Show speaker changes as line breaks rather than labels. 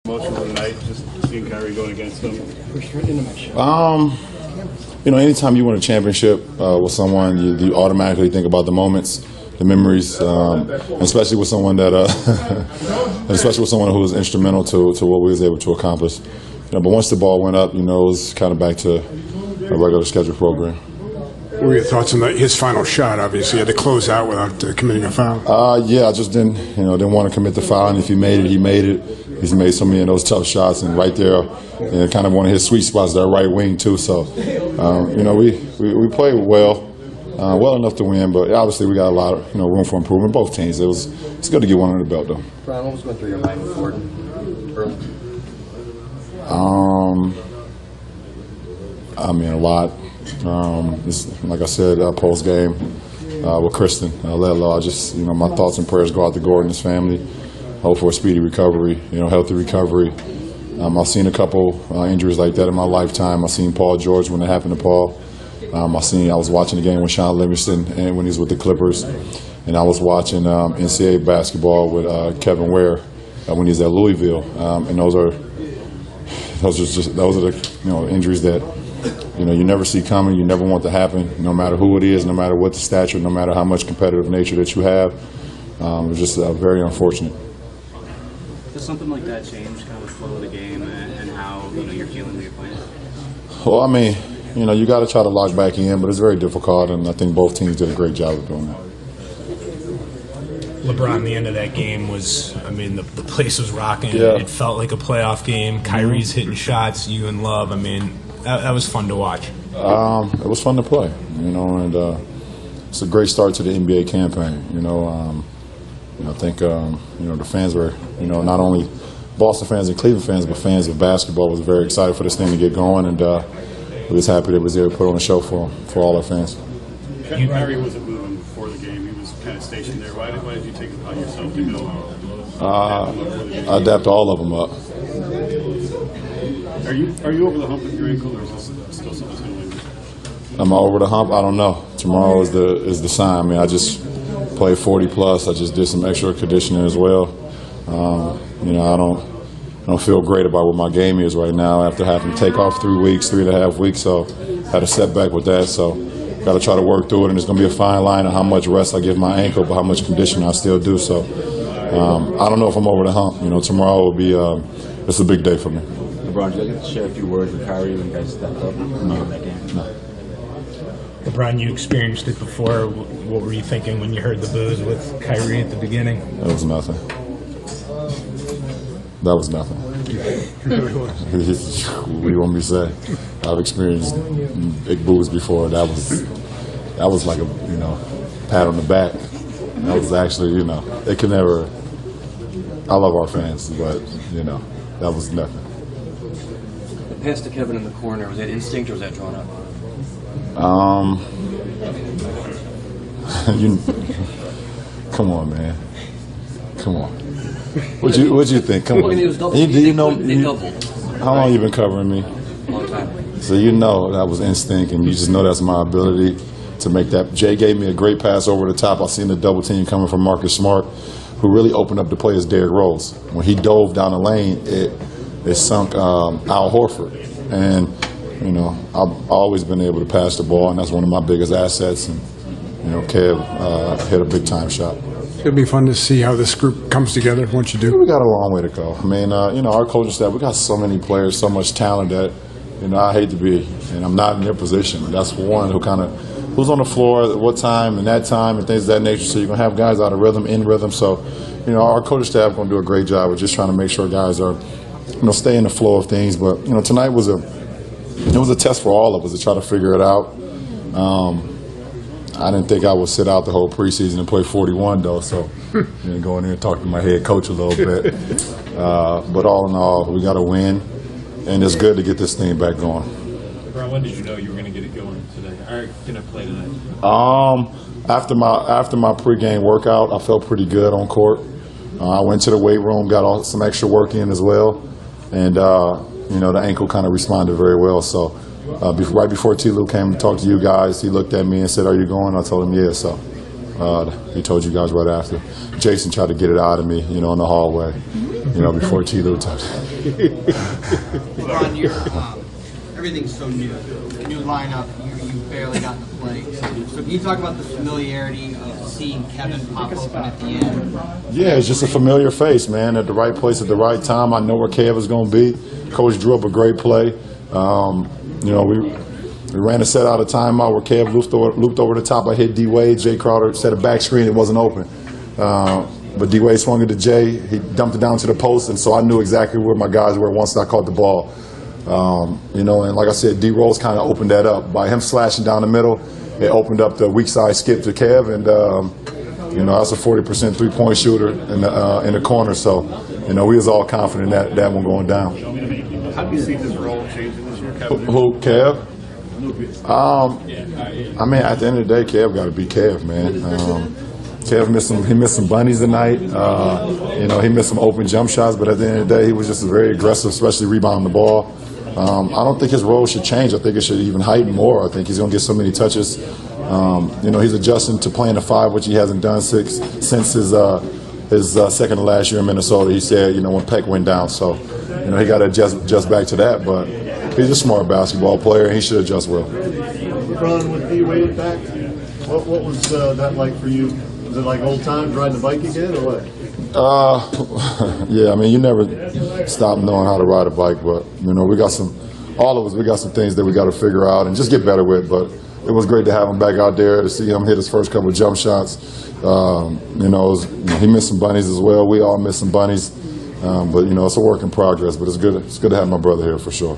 Emotional tonight, just seeing Kyrie going against them.
Anytime you win a championship with someone, you automatically think about the moments, the memories, especially with someone that, especially with someone who was instrumental to what we was able to accomplish. But once the ball went up, it was kind of back to a regular scheduled program.
What were your thoughts on his final shot? Obviously, he had to close out without committing a foul.
I just didn't want to commit the foul. And if he made it, he made it. He's made so many of those tough shots, and right there, kind of one of his sweet spots, that right wing too. So, we played well enough to win, but obviously we got a lot of room for improvement. Both teams. It's good to get one under the belt though.
Brian, what was going through your mind with Gordon early?
A lot. Like I said, post game with Kristen Ledlow, my thoughts and prayers go out to Gordon and his family. Hope for a speedy recovery, healthy recovery. I've seen a couple injuries like that in my lifetime. I've seen Paul George when it happened to Paul. I was watching the game with Sean Livingston and when he was with the Clippers, and I was watching NCAA basketball with Kevin Ware when he was at Louisville. And those are the injuries that you never see coming. You never want to happen, no matter who it is, no matter what the stature, no matter how much competitive nature that you have. It's just very unfortunate.
Does something like that change kind of the flow of the game and how you're feeling when you're playing?
Well, you got to try to lock back in, but it's very difficult, and I think both teams did a great job of doing that.
LeBron, the end of that game was, the place was rocking.
Yeah.
It felt like a playoff game. Kyrie's hitting shots, you and Love. That was fun to watch.
It was fun to play, and it's a great start to the NBA campaign. I think the fans were, not only Boston fans and Cleveland fans, but fans of basketball was very excited for this thing to get going, and we was happy that we was able to put on a show for all our fans.
Kyrie wasn't moving before the game; he was kind of stationed there. Why did you take it upon yourself to go?
I adapt all of them up.
Are you over the hump with your ankle, or is this still something that's going to linger?
Am I over the hump? I don't know. Tomorrow is the sign. I just played 40 plus. I just did some extra conditioning as well. I don't feel great about what my game is right now after having to take off 3.5 weeks. So had a setback with that. So got to try to work through it, and it's going to be a fine line on how much rest I give my ankle, but how much conditioning I still do. So I don't know if I'm over the hump. Tomorrow will be it's a big day for me.
LeBron, do you like to share a few words with Kyrie when you guys stepped up in that game?
No.
LeBron, you experienced it before. What were you thinking when you heard the boos with Kyrie at the beginning?
That was nothing. That was nothing. What do you want me to say? I've experienced big boos before. That was like a pat on the back. That was actually it can never. I love our fans, but that was nothing.
The pass to Kevin in the corner, was that instinct or was that drawn up?
Come on, man. Come on. What'd you think? Come on.
It was double.
They
doubled.
How long you been covering me?
A long time.
So that was instinct, and you just know that's my ability to make that. Jay gave me a great pass over the top. I seen the double team coming from Marcus Smart, who really opened up the play as Derrick Rose. When he dove down the lane, it sunk Al Horford, and I've always been able to pass the ball, and that's one of my biggest assets. And Kev hit a big time shot.
It'll be fun to see how this group comes together once you do.
We got a long way to go. Our coaching staff, we got so many players, so much talent that I hate to be, and I'm not in their position. That's one who's on the floor at what time and that time and things of that nature. So you're gonna have guys out of rhythm, in rhythm. So our coaching staff gonna do a great job of just trying to make sure guys are stay in the flow of things. But tonight was a test for all of us to try to figure it out. I didn't think I would sit out the whole preseason and play 41 though, so go in there and talk to my head coach a little bit. But all in all, we got to win, and it's good to get this thing back going.
Brian, when did you know you were going to get it going today? Or going to play tonight?
After my pregame workout, I felt pretty good on court. I went to the weight room, got some extra work in as well, and the ankle kind of responded very well. So. Right before T. Lou came to talk to you guys, he looked at me and said, "Are you going?" I told him, "Yeah." So He told you guys right after. Jason tried to get it out of me, in the hallway, before T. Lou touched it.
LeBron, everything's so new. New lineup, you barely got to play. So can you talk about the familiarity of seeing Kevin pop open at the end?
Yeah, it's just a familiar face, man. At the right place at the right time. I know where Kev is going to be. Coach drew up a great play. We ran a set out of timeout where Kev looped over the top. I hit D Wade. Jay Crowder set a back screen. It wasn't open. But D Wade swung it to Jay. He dumped it down to the post, and so I knew exactly where my guys were once I caught the ball. And like I said, D Rose kind of opened that up. By him slashing down the middle, it opened up the weak side skip to Kev, and that's a 40% three-point shooter in the corner. So, we was all confident that one going down.
How do you see this role changing this year, Kevin?
Who, Kev? At the end of the day, Kev got to be Kev, man. Kev missed some bunnies tonight. He missed some open jump shots, but at the end of the day, he was just very aggressive, especially rebounding the ball. I don't think his role should change. I think it should even heighten more. I think he's going to get so many touches. He's adjusting to playing the 5, which he hasn't done since his second to last year in Minnesota. He said, when Peck went down. So, he got to adjust back to that. But he's a smart basketball player, and he should adjust well.
LeBron, with D Wade back, what was that like for you? Was it like old times riding the bike again, or what?
Yeah, you never stop knowing how to ride a bike, but we got all of us got some things that we got to figure out and just get better with. But it was great to have him back out there, to see him hit his first couple of jump shots. He missed some bunnies as well. We all missed some bunnies, but it's a work in progress. But it's good to have my brother here for sure.